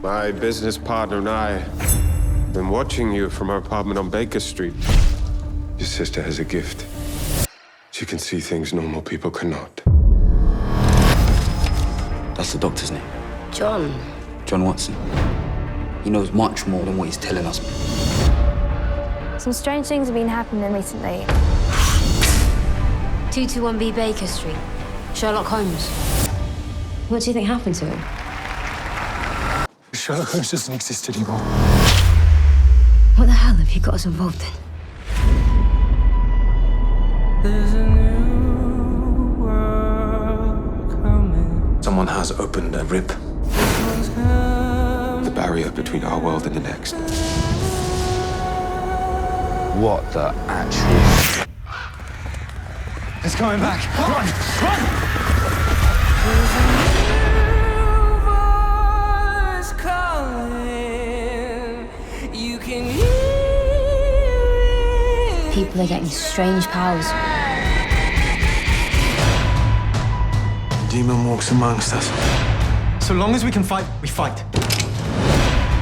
My business partner and I have been watching you from our apartment on Baker Street. Your sister has a gift. She can see things normal people cannot. That's the doctor's name. John. John Watson. He knows much more than what he's telling us. Some strange things have been happening recently. 221B Baker Street. Sherlock Holmes. What do you think happened to him? Sherlock Holmes doesn't exist anymore. What the hell have you got us involved in? There's a new world coming. Someone has opened a rip. The barrier between our world and the next. What the actual... It's coming back. Run! Run! People are getting strange powers. The demon walks amongst us. So long as we can fight, we fight.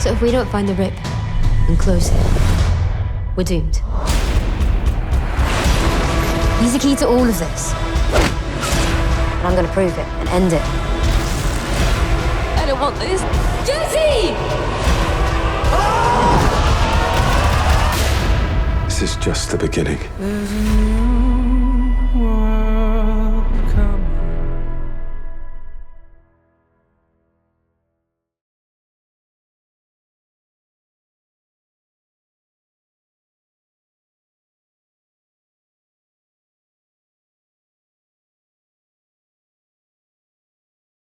So if we don't find the rip and close it, we're doomed. He's the key to all of this. And I'm gonna prove it and end it. I don't want this. Jesse! This is just the beginning. There's a new